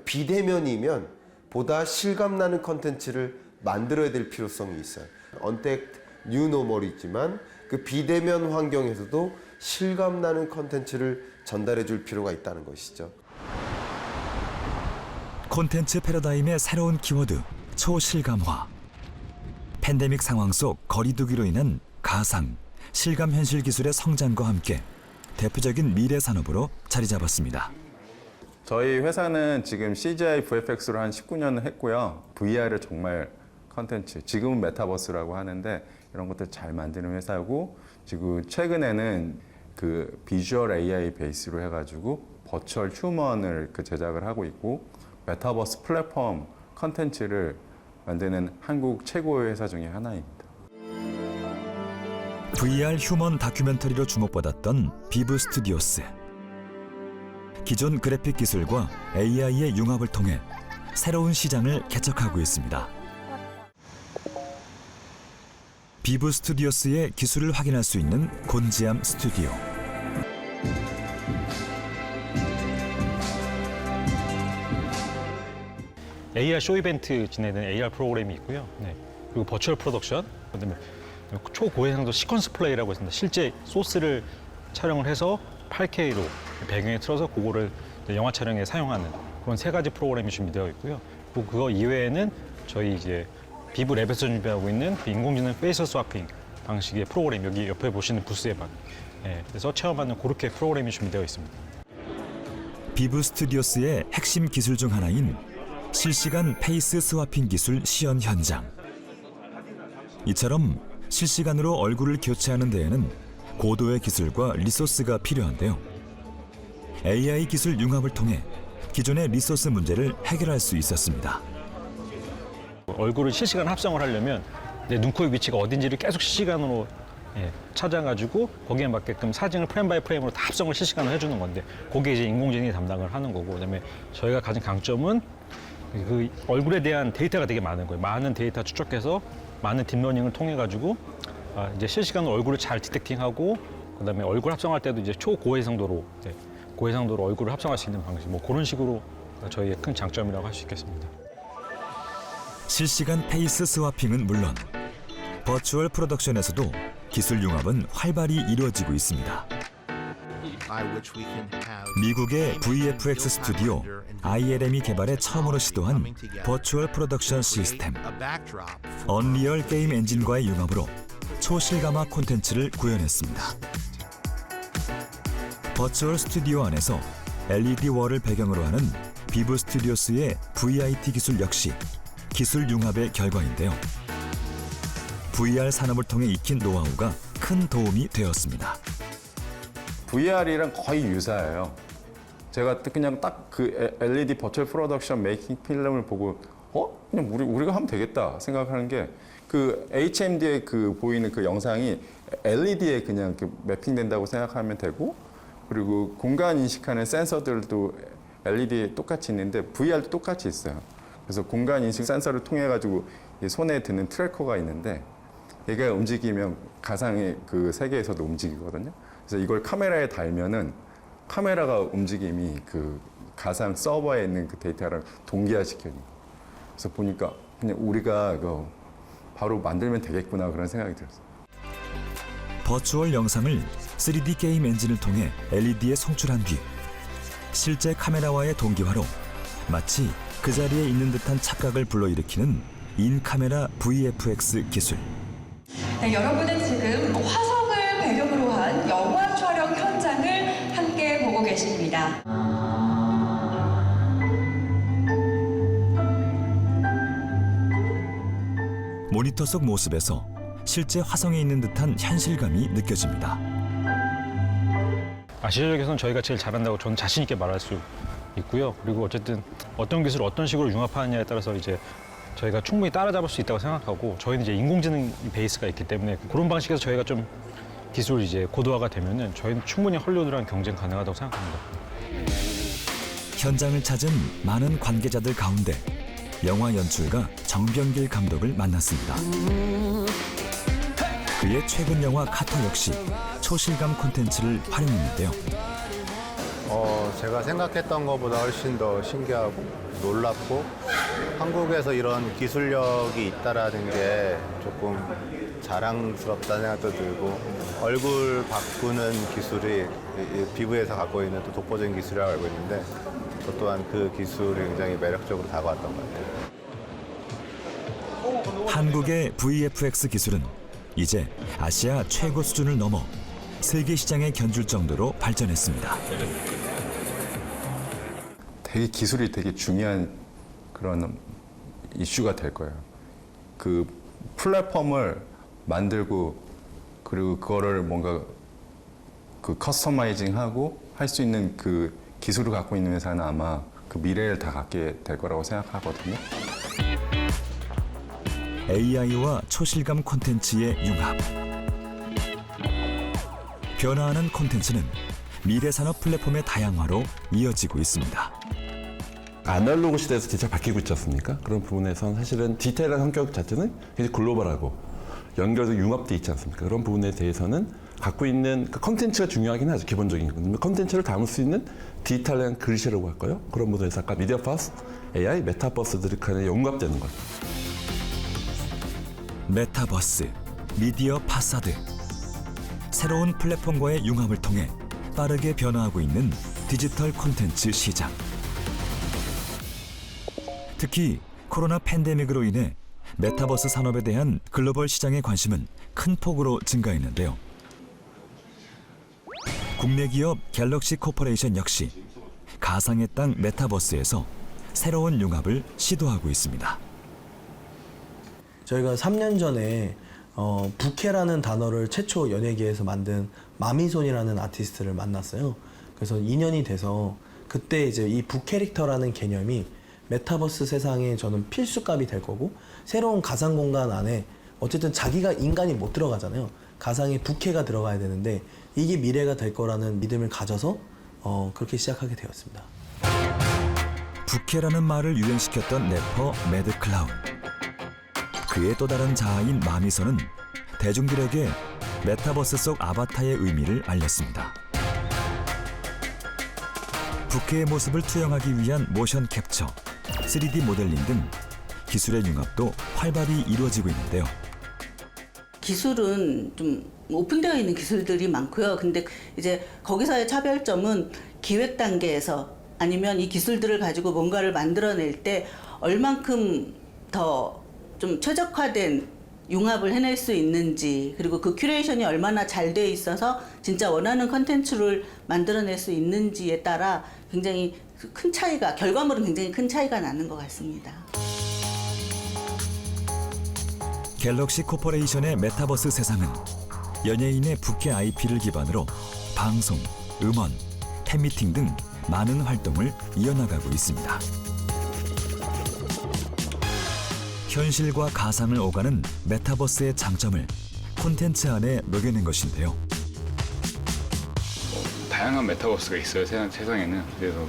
비대면이면 보다 실감나는 컨텐츠를 만들어야 될 필요성이 있어요. 언택트 뉴노멀이지만 그 비대면 환경에서도 실감나는 컨텐츠를 전달해 줄 필요가 있다는 것이죠. 콘텐츠 패러다임의 새로운 키워드, 초실감화. 팬데믹 상황 속 거리두기로 인한 가상, 실감 현실 기술의 성장과 함께 대표적인 미래 산업으로 자리 잡았습니다. 저희 회사는 지금 CGI VFX로 한 19년을 했고요. VR을 정말 컨텐츠, 지금은 메타버스라고 하는데 이런 것들 잘 만드는 회사고, 지금 최근에는 그 비주얼 AI 베이스로 해가지고 버추얼 휴먼을 제작을 하고 있고, 메타버스 플랫폼 컨텐츠를 만드는 한국 최고의 회사 중에 하나입니다. VR 휴먼 다큐멘터리로 주목받았던 비브 스튜디오스. 기존 그래픽 기술과 AI의 융합을 통해 새로운 시장을 개척하고 있습니다. 비브 스튜디오스의 기술을 확인할 수 있는 곤지암 스튜디오. AR 쇼 이벤트 진행되는 AR 프로그램이 있고요. 네. 그리고 버추얼 프로덕션, 그다음에 초고해상도 시퀀스 플레이라고 있습니다. 실제 소스를 촬영을 해서 8K로 배경에 틀어서 그거를 영화 촬영에 사용하는 그런 3가지 프로그램이 준비되어 있고요. 그리고 그거 이외에는 저희 이제 비브 랩에서 준비하고 있는 그 인공지능 페이스 스와핑 방식의 프로그램, 여기 옆에 보시는 부스에 그래서 체험하는 그렇게 프로그램이 준비되어 있습니다. 비브 스튜디오스의 핵심 기술 중 하나인 실시간 페이스 스와핑 기술 시연 현장. 이처럼 실시간으로 얼굴을 교체하는 데에는 고도의 기술과 리소스가 필요한데요. AI 기술 융합을 통해 기존의 리소스 문제를 해결할 수 있었습니다. 얼굴을 실시간 합성을 하려면 내 눈, 코 위치가 어딘지를 계속 실시간으로 찾아가지고 거기에 맞게끔 사진을 프레임 바이 프레임으로 다 합성을 실시간으로 해주는 건데, 그게 이제 인공지능이 담당을 하는 거고, 그다음에 저희가 가진 강점은 그 얼굴에 대한 데이터가 되게 많은 거예요. 많은 데이터 추적해서 많은 딥러닝을 통해 가지고 이제 실시간으로 얼굴을 잘 디텍팅하고, 그다음에 얼굴 합성할 때도 이제 초고해상도로 고해상도로 얼굴을 합성할 수 있는 방식, 뭐 그런 식으로 저희의 큰 장점이라고 할 수 있겠습니다. 실시간 페이스 스와핑은 물론 버추얼 프로덕션에서도 기술 융합은 활발히 이루어지고 있습니다. 미국의 VFX 스튜디오 ILM이 개발해 처음으로 시도한 버추얼 프로덕션 시스템. 언리얼 게임 엔진과의 융합으로 초실감화 콘텐츠를 구현했습니다. 버추얼 스튜디오 안에서 LED 월을 배경으로 하는 비브 스튜디오스의 VIT 기술 역시 기술 융합의 결과인데요. VR 산업을 통해 익힌 노하우가 큰 도움이 되었습니다. VR이랑 거의 유사해요. 제가 그냥 딱 그 LED 버추얼 프로덕션 메이킹 필름을 보고 그냥 우리가 하면 되겠다 생각하는 게, 그 HMD에 그 보이는 그 영상이 LED에 그냥 매핑된다고 생각하면 되고, 그리고 공간 인식하는 센서들도 LED에 똑같이 있는데 VR도 똑같이 있어요. 그래서 공간 인식 센서를 통해 가지고 손에 드는 트래커가 있는데, 얘가 움직이면 가상의 그 세계에서도 움직이거든요. 그래서 이걸 카메라에 달면은 카메라가 움직임이 그 가상 서버에 있는 그 데이터랑 동기화시켜요. 그래서 보니까 그냥 우리가 이거 바로 만들면 되겠구나 그런 생각이 들었어요. 버추얼 영상을 3D 게임 엔진을 통해 LED에 송출한 뒤 실제 카메라와의 동기화로 마치 그 자리에 있는 듯한 착각을 불러일으키는 인카메라 VFX 기술. 네, 여러분은 지금 화성을 배경으로 한 영화 촬영 현장을 함께 보고 계십니다. 모니터 속 모습에서 실제 화성에 있는 듯한 현실감이 느껴집니다. 아시아적에서는 저희가 제일 잘한다고 저는 자신 있게 말할 수 있고요. 그리고 어쨌든 어떤 기술을 어떤 식으로 융합하느냐에 따라서 이제 저희가 충분히 따라잡을 수 있다고 생각하고 저희는 이제 인공지능 베이스가 있기 때문에 그런 방식에서 저희가 좀 기술 이제 고도화가 되면은 저희는 충분히 헐리우드랑 경쟁 가능하다고 생각합니다. 현장을 찾은 많은 관계자들 가운데 영화 연출가 정병길 감독을 만났습니다. 그의 최근 영화 카터 역시 초실감 콘텐츠를 활용했는데요. 제가 생각했던 것보다 훨씬 더 신기하고 놀랍고 한국에서 이런 기술력이 있다라는 게 조금 자랑스럽다는 생각도 들고 얼굴 바꾸는 기술이 피부에서 갖고 있는 또 독보적인 기술이라고 알고 있는데 저 또한 그 기술이 굉장히 매력적으로 다가왔던 것 같아요. 한국의 VFX 기술은 이제 아시아 최고 수준을 넘어 세계 시장에 견줄 정도로 발전했습니다. 되게 기술이 되게 중요한 그런 이슈가 될 거예요. 그 플랫폼을 만들고 그리고 그거를 뭔가 그 커스터마이징하고 할 수 있는 그 기술을 갖고 있는 회사는 아마 그 미래를 다 갖게 될 거라고 생각하거든요. AI와 초실감 콘텐츠의 융합. 변화하는 콘텐츠는 미래 산업 플랫폼의 다양화로 이어지고 있습니다. 아날로그 시대에서 진짜 바뀌고 있지 않습니까? 그런 부분에선 사실은 디테일한 성격 자체는 굉장히 글로벌하고 연결도 융합돼 있지 않습니까? 그런 부분에 대해서는 갖고 있는 그 컨텐츠가 중요하긴 하죠. 기본적인 건. 컨텐츠를 담을 수 있는 디지털한 글씨라고 할까요? 그런 부분에서 아까 미디어 버스, AI, 메타버스들이 간에 융합되는 거죠. 메타버스, 미디어 파사드. 새로운 플랫폼과의 융합을 통해 빠르게 변화하고 있는 디지털 콘텐츠 시장. 특히 코로나 팬데믹으로 인해 메타버스 산업에 대한 글로벌 시장의 관심은 큰 폭으로 증가했는데요. 국내 기업 갤럭시 코퍼레이션 역시 가상의 땅 메타버스에서 새로운 융합을 시도하고 있습니다. 저희가 3년 전에 부캐라는 단어를 최초 연예계에서 만든 마미손이라는 아티스트를 만났어요. 그래서 2년이 돼서 그때 이제 이 부캐릭터라는 개념이 메타버스 세상에 저는 필수값이 될 거고 새로운 가상 공간 안에 어쨌든 자기가 인간이 못 들어가잖아요. 가상의 부캐가 들어가야 되는데 이게 미래가 될 거라는 믿음을 가져서 그렇게 시작하게 되었습니다. 부캐라는 말을 유행시켰던 래퍼 매드클라운. 그의 또 다른 자아인 마미손은 대중들에게 메타버스 속 아바타의 의미를 알렸습니다. 부캐의 모습을 투영하기 위한 모션 캡처, 3D 모델링 등 기술의 융합도 활발히 이루어지고 있는데요. 기술은 좀 오픈되어 있는 기술들이 많고요. 근데 이제 거기서의 차별점은 기획 단계에서 아니면 이 기술들을 가지고 뭔가를 만들어낼 때 얼만큼 더 좀 최적화된 융합을 해낼 수 있는지, 그리고 그 큐레이션이 얼마나 잘 돼 있어서 진짜 원하는 컨텐츠를 만들어낼 수 있는지에 따라 굉장히 큰 차이가, 결과물은 굉장히 큰 차이가 나는 것 같습니다. 갤럭시 코퍼레이션의 메타버스 세상은 연예인의 부캐 IP를 기반으로 방송, 음원, 팬미팅 등 많은 활동을 이어나가고 있습니다. 현실과 가상을 오가는 메타버스의 장점을 콘텐츠 안에 녹여낸 것인데요. 다양한 메타버스가 있어요, 세상에는. 그래서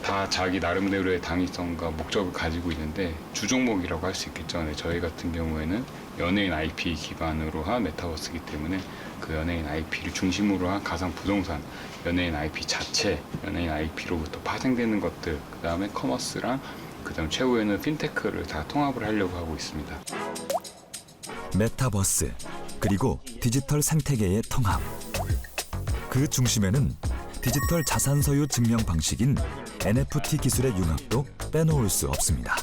다 자기 나름대로의 당위성과 목적을 가지고 있는데 주종목이라고 할 수 있겠죠. 근데 저희 같은 경우에는 연예인 IP 기반으로 한 메타버스이기 때문에 그 연예인 IP를 중심으로 한 가상 부동산, 연예인 IP 자체, 연예인 IP로부터 파생되는 것들, 그 다음에 커머스랑 그 다음 최후에는 핀테크를 다 통합을 하려고 하고 있습니다. 메타버스, 그리고 디지털 생태계의 통합. 그 중심에는 디지털 자산 소유 증명 방식인 NFT 기술의 융합도 빼놓을 수 없습니다.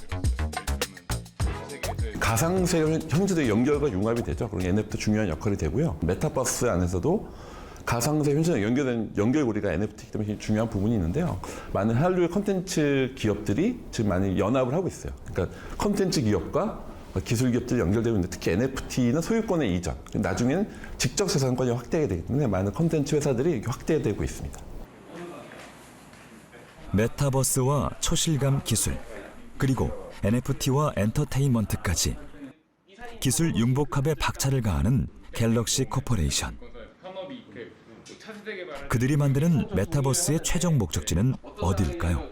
가상세계 현실의 연결과 융합이 되죠. 그리고 NFT도 중요한 역할이 되고요. 메타버스 안에서도 가상세계 현실에 연결된 연결고리가 NFT이기 때문에 중요한 부분이 있는데요. 많은 한류의 콘텐츠 기업들이 지금 많이 연합을 하고 있어요. 그러니까 콘텐츠 기업과 기술 기업들이 연결되고 있는데 특히 NFT는 소유권의 이전, 나중에는 직접 재산권이 확대가 되기 때문에 많은 콘텐츠 회사들이 확대되고 있습니다. 메타버스와 초실감 기술, 그리고 NFT와 엔터테인먼트까지 기술 융복합에 박차를 가하는 갤럭시 코퍼레이션. 그들이 만드는 메타버스의 최종 목적지는 어디일까요?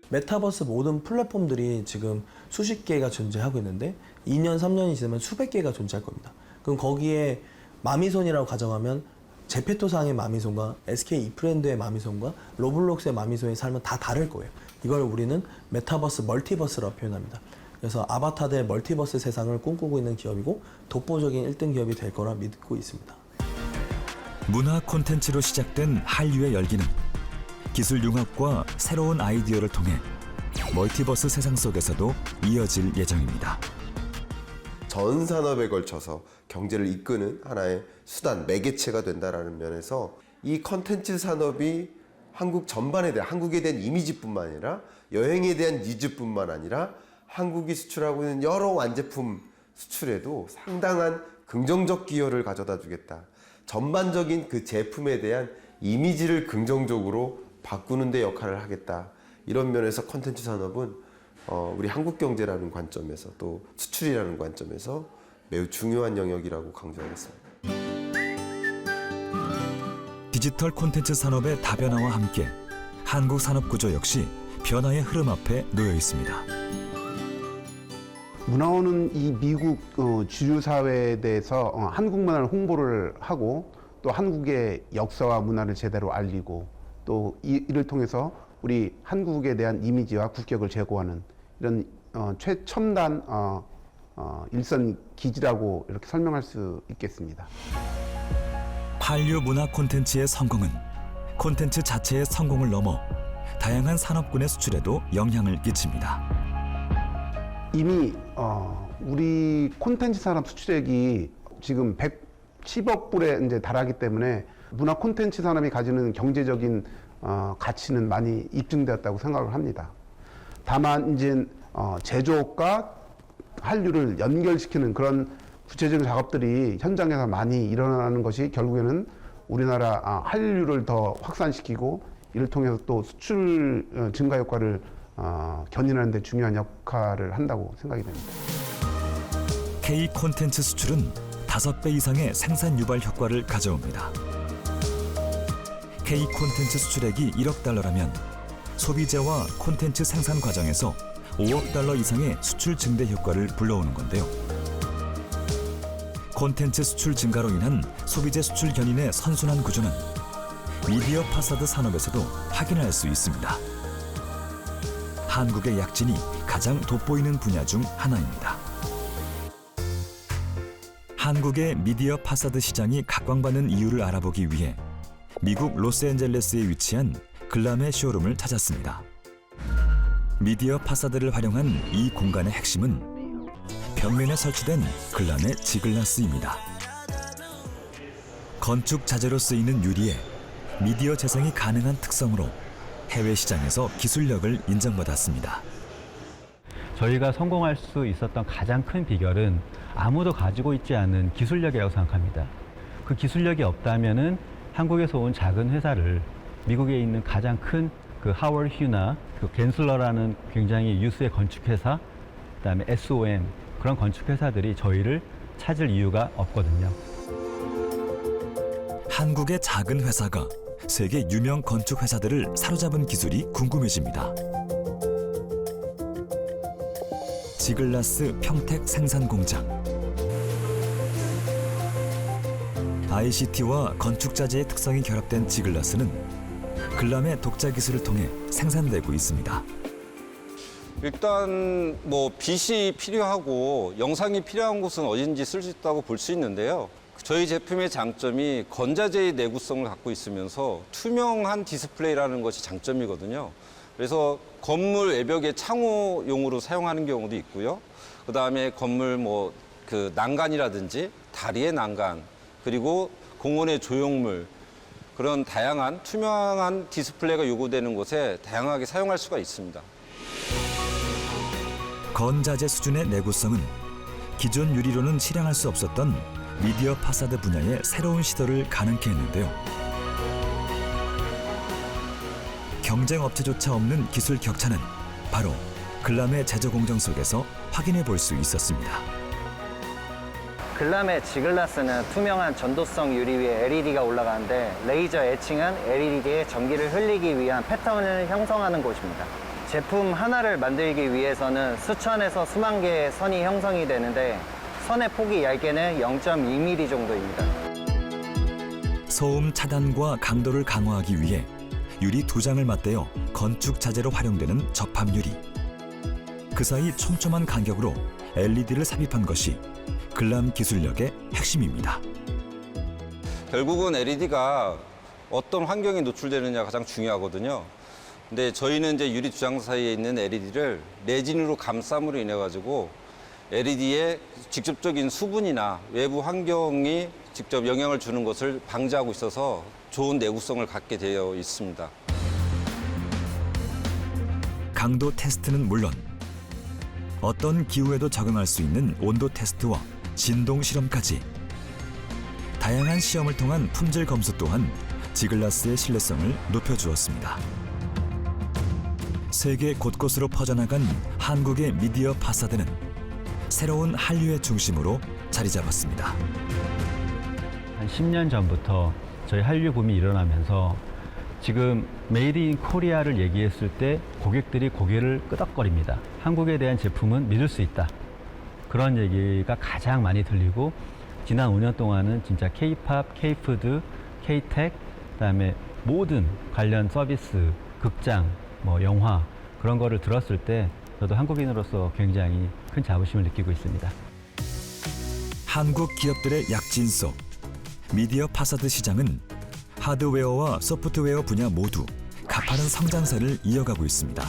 메타버스 모든 플랫폼들이 지금 수십 개가 존재하고 있는데 2년, 3년이 지나면 수백 개가 존재할 겁니다. 그럼 거기에 마미손이라고 가정하면 제페토상의 마미손과 SK 이프랜드의 마미손과 로블록스의 마미손의 삶은 다 다를 거예요. 이걸 우리는 메타버스, 멀티버스라고 표현합니다. 그래서 아바타들 멀티버스 세상을 꿈꾸고 있는 기업이고 독보적인 1등 기업이 될 거라 믿고 있습니다. 문화 콘텐츠로 시작된 한류의 열기는 기술 융합과 새로운 아이디어를 통해 멀티버스 세상 속에서도 이어질 예정입니다. 전 산업에 걸쳐서 경제를 이끄는 하나의 수단, 매개체가 된다는 면에서 이 컨텐츠 산업이 한국 전반에 대한, 한국에 대한 이미지뿐만 아니라 여행에 대한 니즈뿐만 아니라 한국이 수출하고 있는 여러 완제품 수출에도 상당한 긍정적 기여를 가져다 주겠다. 전반적인 그 제품에 대한 이미지를 긍정적으로 바꾸는 데 역할을 하겠다. 이런 면에서 컨텐츠 산업은 우리 한국 경제라는 관점에서 또 수출이라는 관점에서 매우 중요한 영역이라고 강조하겠습니다. 디지털 콘텐츠 산업의 다변화와 함께 한국 산업 구조 역시 변화의 흐름 앞에 놓여 있습니다. 문화원은 이 미국 주류 사회에 대해서 한국 문화를 홍보를 하고 또 한국의 역사와 문화를 제대로 알리고 또 이를 통해서 우리 한국에 대한 이미지와 국격을 제고하는 이런 최첨단 일선 기지라고 이렇게 설명할 수 있겠습니다. 한류 문화 콘텐츠의 성공은 콘텐츠 자체의 성공을 넘어 다양한 산업군의 수출에도 영향을 끼칩니다. 이미 우리 콘텐츠 산업 수출액이 지금 110억 불에 이제 달하기 때문에 문화 콘텐츠 산업이 가지는 경제적인 가치는 많이 입증되었다고 생각을 합니다. 다만 이제 제조업과 한류를 연결시키는 그런 구체적인 작업들이 현장에서 많이 일어나는 것이 결국에는 우리나라 한류를 더 확산시키고 이를 통해서 또 수출 증가 효과를 견인하는 데 중요한 역할을 한다고 생각이 됩니다. K 콘텐츠 수출은 5배 이상의 생산 유발 효과를 가져옵니다. K 콘텐츠 수출액이 1억 달러라면 소비재와 콘텐츠 생산 과정에서 5억 달러 이상의 수출 증대 효과를 불러오는 건데요. 콘텐츠 수출 증가로 인한 소비재 수출 견인의 선순환 구조는 미디어 파사드 산업에서도 확인할 수 있습니다. 한국의 약진이 가장 돋보이는 분야 중 하나입니다. 한국의 미디어 파사드 시장이 각광받는 이유를 알아보기 위해 미국 로스앤젤레스에 위치한 글람의 쇼룸을 찾았습니다. 미디어 파사드를 활용한 이 공간의 핵심은 벽면에 설치된 글람의 지글라스입니다. 건축 자재로 쓰이는 유리에 미디어 재생이 가능한 특성으로 해외 시장에서 기술력을 인정받았습니다. 저희가 성공할 수 있었던 가장 큰 비결은 아무도 가지고 있지 않은 기술력이라고 생각합니다. 그 기술력이 없다면은 한국에서 온 작은 회사를 미국에 있는 가장 큰 그 하워드 휴나, 그 겐슬러라는 굉장히 유수의 건축회사, 그다음에 SOM 그런 건축회사들이 저희를 찾을 이유가 없거든요. 한국의 작은 회사가 세계 유명 건축 회사들을 사로잡은 기술이 궁금해집니다. 지글라스 평택 생산 공장. ICT와 건축자재의 특성이 결합된 지글라스는 글람의 독자 기술을 통해 생산되고 있습니다. 일단 뭐 빛이 필요하고 영상이 필요한 곳은 어딘지 쓸 수 있다고 볼 수 있는데요. 저희 제품의 장점이 건자재의 내구성을 갖고 있으면서 투명한 디스플레이라는 것이 장점이거든요. 그래서 건물 외벽의 창호용으로 사용하는 경우도 있고요. 그다음에 건물 뭐 그 난간이라든지 다리의 난간, 그리고 공원의 조형물, 그런 다양한 투명한 디스플레이가 요구되는 곳에 다양하게 사용할 수가 있습니다. 건자재 수준의 내구성은 기존 유리로는 실행할 수 없었던 미디어 파사드 분야의 새로운 시도를 가능케 했는데요. 경쟁 업체조차 없는 기술 격차는 바로 글람의 제조 공정 속에서 확인해 볼 수 있었습니다. 글람의 지글라스는 투명한 전도성 유리 위에 LED가 올라가는데 레이저 에칭은 LED에 전기를 흘리기 위한 패턴을 형성하는 곳입니다. 제품 하나를 만들기 위해서는 수천에서 수만 개의 선이 형성이 되는데 선의 폭이 얇게는 0.2mm 정도입니다. 소음 차단과 강도를 강화하기 위해 유리 2장을 맞대어 건축 자재로 활용되는 접합 유리. 그 사이 촘촘한 간격으로 LED를 삽입한 것이 글람 기술력의 핵심입니다. 결국은 LED가 어떤 환경에 노출되느냐가 가장 중요하거든요. 근데 저희는 이제 유리 2장 사이에 있는 LED를 레진으로 감싸므로 인해 가지고 LED의 직접적인 수분이나 외부 환경이 직접 영향을 주는 것을 방지하고 있어서 좋은 내구성을 갖게 되어 있습니다. 강도 테스트는 물론 어떤 기후에도 적응할 수 있는 온도 테스트와 진동 실험까지 다양한 시험을 통한 품질 검수 또한 지글라스의 신뢰성을 높여주었습니다. 세계 곳곳으로 퍼져나간 한국의 미디어 파사드는 새로운 한류의 중심으로 자리 잡았습니다. 한 10년 전부터 저희 한류 붐이 일어나면서 지금 메이드 인 코리아를 얘기했을 때 고객들이 고개를 끄덕거립니다. 한국에 대한 제품은 믿을 수 있다. 그런 얘기가 가장 많이 들리고 지난 5년 동안은 진짜 K-팝, K-푸드, K-텍, 그다음에 모든 관련 서비스, 극장, 뭐 영화 그런 거를 들었을 때 저도 한국인으로서 굉장히 큰 자부심을 느끼고 있습니다. 한국 기업들의 약진 속 미디어 파사드 시장은 하드웨어와 소프트웨어 분야 모두 가파른 성장세를 이어가고 있습니다.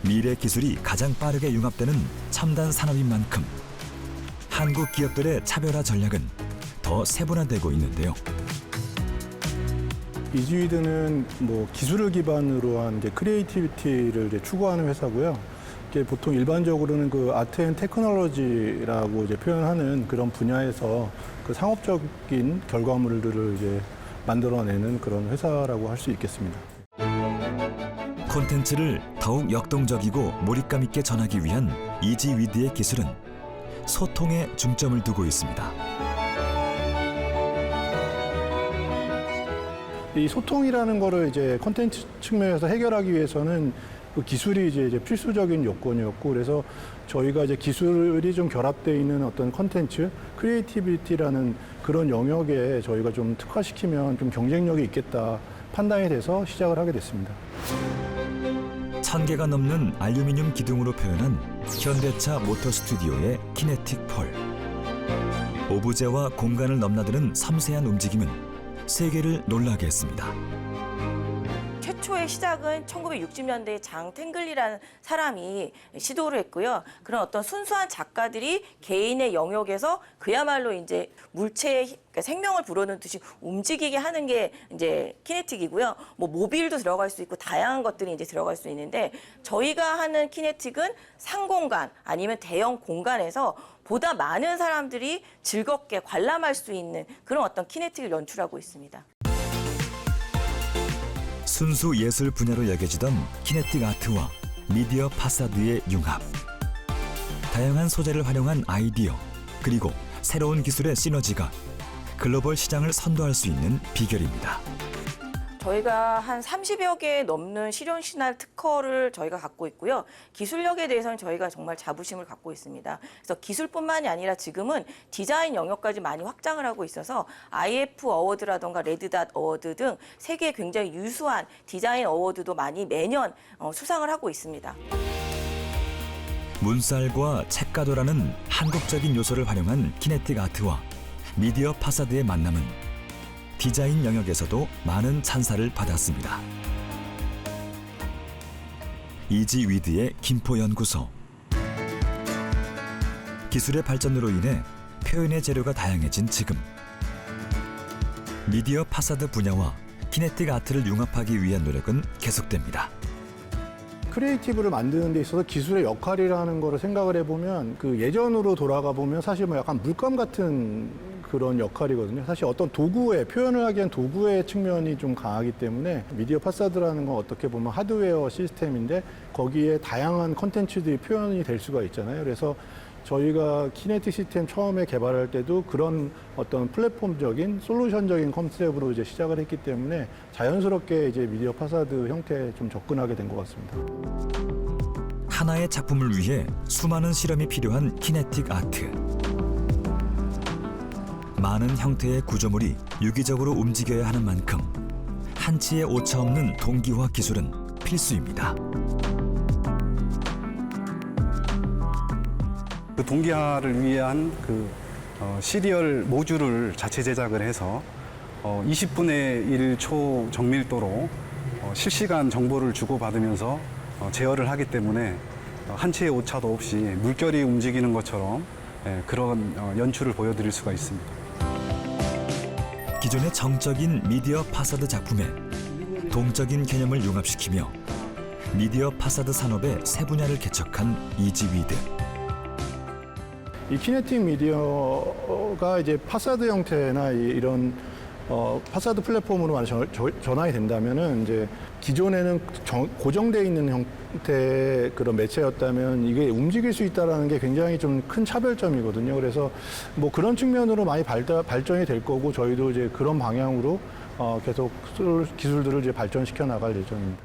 미래 기술이 가장 빠르게 융합되는 첨단 산업인 만큼 한국 기업들의 차별화 전략은 더 세분화되고 있는데요. 이지위드는 뭐 기술을 기반으로 한 이제 크리에이티비티를 이제 추구하는 회사고요. 이게 보통 일반적으로는 그 아트 앤 테크놀로지라고 이제 표현하는 그런 분야에서 그 상업적인 결과물들을 이제 만들어내는 그런 회사라고 할 수 있겠습니다. 콘텐츠를 더욱 역동적이고 몰입감 있게 전하기 위한 이지위드의 기술은 소통에 중점을 두고 있습니다. 이 소통이라는 거를 이제 콘텐츠 측면에서 해결하기 위해서는 그 기술이 이제 필수적인 요건이었고, 그래서 저희가 이제 기술이 좀 결합되어 있는 어떤 콘텐츠, 크리에이티비티라는 그런 영역에 저희가 좀 특화시키면 좀 경쟁력이 있겠다 판단이 돼서 시작을 하게 됐습니다. 1000개가 넘는 알루미늄 기둥으로 표현한 현대차 모터 스튜디오의 키네틱 폴. 오브제와 공간을 넘나드는 섬세한 움직임은 세계를 놀라게 했습니다. 최초의 시작은 1960년대에 장 탱글리라는 사람이 시도를 했고요. 그런 어떤 순수한 작가들이 개인의 영역에서 그야말로 이제 물체의 그러니까 생명을 불어넣듯이 움직이게 하는 게 이제 키네틱이고요. 뭐 모빌도 들어갈 수 있고 다양한 것들이 이제 들어갈 수 있는데 저희가 하는 키네틱은 상공간 아니면 대형 공간에서 보다 많은 사람들이 즐겁게 관람할 수 있는 그런 어떤 키네틱을 연출하고 있습니다. 순수 예술 분야로 여겨지던 키네틱 아트와 미디어 파사드의 융합. 다양한 소재를 활용한 아이디어, 그리고 새로운 기술의 시너지가 글로벌 시장을 선도할 수 있는 비결입니다. 저희가 한 30여 개 넘는 실용 시날 특허를 저희가 갖고 있고요. 기술력에 대해서는 저희가 정말 자부심을 갖고 있습니다. 그래서 기술뿐만이 아니라 지금은 디자인 영역까지 많이 확장을 하고 있어서 IF 어워드라던가 레드닷 어워드 등 세계 굉장히 유수한 디자인 어워드도 많이 매년 수상을 하고 있습니다. 문살과 책가도라는 한국적인 요소를 활용한 키네틱 아트와 미디어 파사드의 만남은 디자인 영역에서도 많은 찬사를 받았습니다. 이지 위드의 김포연구소. 기술의 발전으로 인해 표현의 재료가 다양해진 지금 미디어 파사드 분야와 키네틱 아트를 융합하기 위한 노력은 계속됩니다. 크리에이티브를 만드는 데 있어서 기술의 역할이라는 거를 생각을 해보면 그 예전으로 돌아가 보면 사실 뭐 약간 물감 같은 그런 역할이거든요. 사실 어떤 도구의 표현을 하기 위한 도구의 측면이 좀 강하기 때문에 미디어 파사드라는 건 어떻게 보면 하드웨어 시스템인데 거기에 다양한 컨텐츠들이 표현이 될 수가 있잖아요. 그래서 저희가 키네틱 시스템 처음에 개발할 때도 그런 어떤 플랫폼적인 솔루션적인 컨셉으로 이제 시작을 했기 때문에 자연스럽게 이제 미디어 파사드 형태에 좀 접근하게 된 것 같습니다. 하나의 작품을 위해 수많은 실험이 필요한 키네틱 아트. 많은 형태의 구조물이 유기적으로 움직여야 하는 만큼 한치의 오차 없는 동기화 기술은 필수입니다. 그 동기화를 위한 그 시리얼 모듈을 자체 제작을 해서 20분의 1 초 정밀도로 실시간 정보를 주고받으면서 제어를 하기 때문에 한치의 오차도 없이 물결이 움직이는 것처럼 그런 연출을 보여드릴 수가 있습니다. 기존의 정적인 미디어 파사드 작품에 동적인 개념을 융합시키며 미디어 파사드 산업의 새 분야를 개척한 이지 위드. 이 키네틱 미디어가 이제 파사드 형태나 이런 파사드 플랫폼으로 많이 전환이 된다면은 이제 기존에는 고정되어 있는 형태의 그런 매체였다면 이게 움직일 수 있다라는 게 굉장히 좀 큰 차별점이거든요. 그래서 뭐 그런 측면으로 많이 발전이 될 거고 저희도 이제 그런 방향으로 계속 기술들을 이제 발전시켜 나갈 예정입니다.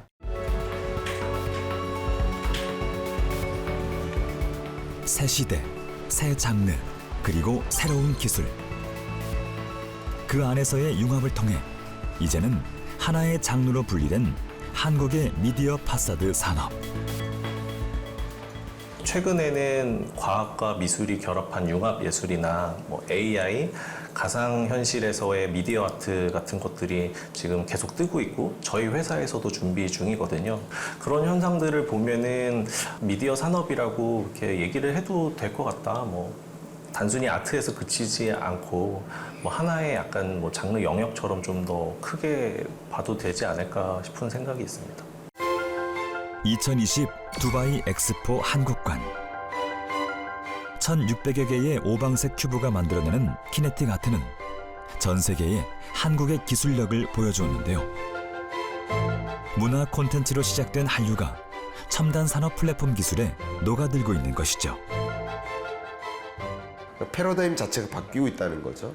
새 시대, 새 장르, 그리고 새로운 기술. 그 안에서의 융합을 통해 이제는 하나의 장르로 분리된 한국의 미디어 파사드 산업. 최근에는 과학과 미술이 결합한 융합 예술이나 뭐 AI, 가상현실에서의 미디어 아트 같은 것들이 지금 계속 뜨고 있고 저희 회사에서도 준비 중이거든요. 그런 현상들을 보면은 미디어 산업이라고 이렇게 얘기를 해도 될 것 같다. 뭐 단순히 아트에서 그치지 않고 뭐 하나의 약간 뭐 장르 영역처럼 좀 더 크게 봐도 되지 않을까 싶은 생각이 있습니다. 2020 두바이 엑스포 한국관. 1600여 개의 오방색 큐브가 만들어내는 키네틱 아트는 전 세계에 한국의 기술력을 보여주었는데요. 문화 콘텐츠로 시작된 한류가 첨단 산업 플랫폼 기술에 녹아들고 있는 것이죠. 패러다임 자체가 바뀌고 있다는 거죠.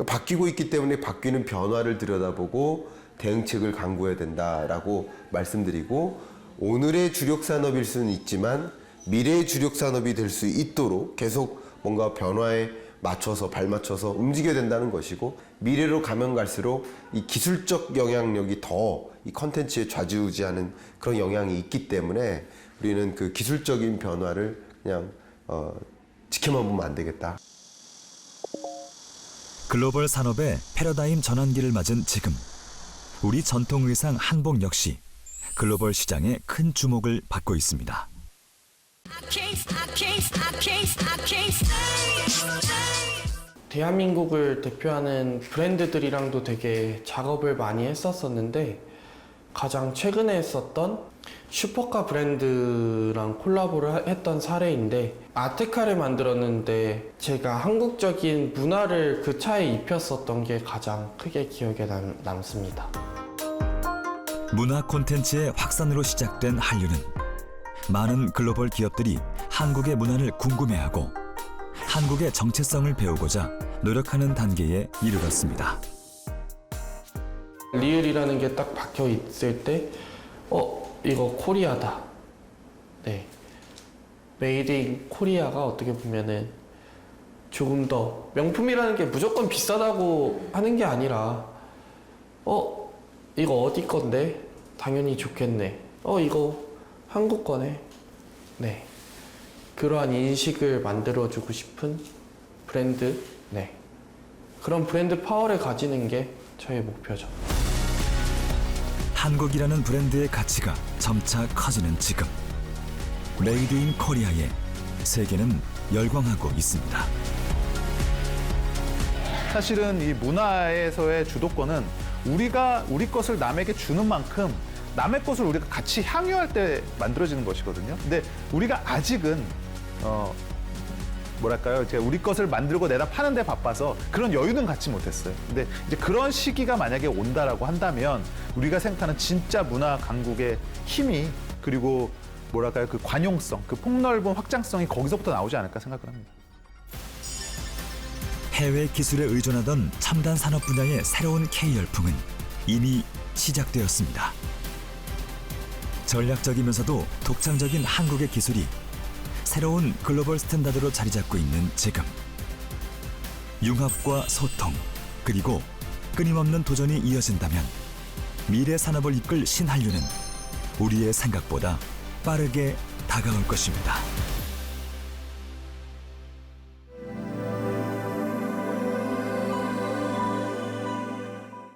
바뀌고 있기 때문에 바뀌는 변화를 들여다보고 대응책을 강구해야 된다라고 말씀드리고, 오늘의 주력 산업일 수는 있지만 미래의 주력 산업이 될 수 있도록 계속 뭔가 변화에 맞춰서 발맞춰서 움직여야 된다는 것이고, 미래로 가면 갈수록 이 기술적 영향력이 더 이 컨텐츠에 좌지우지하는 그런 영향이 있기 때문에 우리는 그 기술적인 변화를 그냥 지켜만 보면 안 되겠다. 글로벌 산업의 패러다임 전환기를 맞은 지금, 우리 전통 의상 한복 역시 글로벌 시장에 큰 주목을 받고 있습니다. 대한민국을 대표하는 브랜드들이랑도 되게 작업을 많이 했었었는데, 가장 최근에 했었던 슈퍼카 브랜드랑 콜라보를 했던 사례인데, 아트카를 만들었는데 제가 한국적인 문화를 그 차에 입혔었던 게 가장 크게 기억에 남습니다. 문화 콘텐츠의 확산으로 시작된 한류는 많은 글로벌 기업들이 한국의 문화를 궁금해하고 한국의 정체성을 배우고자 노력하는 단계에 이르렀습니다. 리을이라는 게 딱 박혀 있을 때, 이거 코리아다. 네. 메이드 인 코리아가 어떻게 보면은 조금 더 명품이라는 게 무조건 비싸다고 하는 게 아니라, 이거 어디 건데? 당연히 좋겠네. 이거 한국 거네. 네. 그러한 인식을 만들어주고 싶은 브랜드, 네. 그런 브랜드 파워를 가지는 게 저의 목표죠. 한국이라는 브랜드의 가치가 점차 커지는 지금 메이드 인 코리아에 세계는 열광하고 있습니다. 사실은 이 문화에서의 주도권은 우리가 우리 것을 남에게 주는 만큼 남의 것을 우리가 같이 향유할 때 만들어지는 것이거든요. 근데 우리가 아직은 뭐랄까요? 이제 우리 것을 만들고 내다 파는 데 바빠서 그런 여유는 갖지 못했어요. 근데 이제 그런 시기가 만약에 온다라고 한다면 우리가 생각하는 진짜 문화 강국의 힘이 그리고 뭐랄까요? 그 관용성, 그 폭넓은 확장성이 거기서부터 나오지 않을까 생각을 합니다. 해외 기술에 의존하던 첨단 산업 분야의 새로운 K열풍은 이미 시작되었습니다. 전략적이면서도 독창적인 한국의 기술이 새로운 글로벌 스탠다드로 자리 잡고 있는 지금 융합과 소통 그리고 끊임없는 도전이 이어진다면 미래 산업을 이끌 신한류는 우리의 생각보다 빠르게 다가올 것입니다.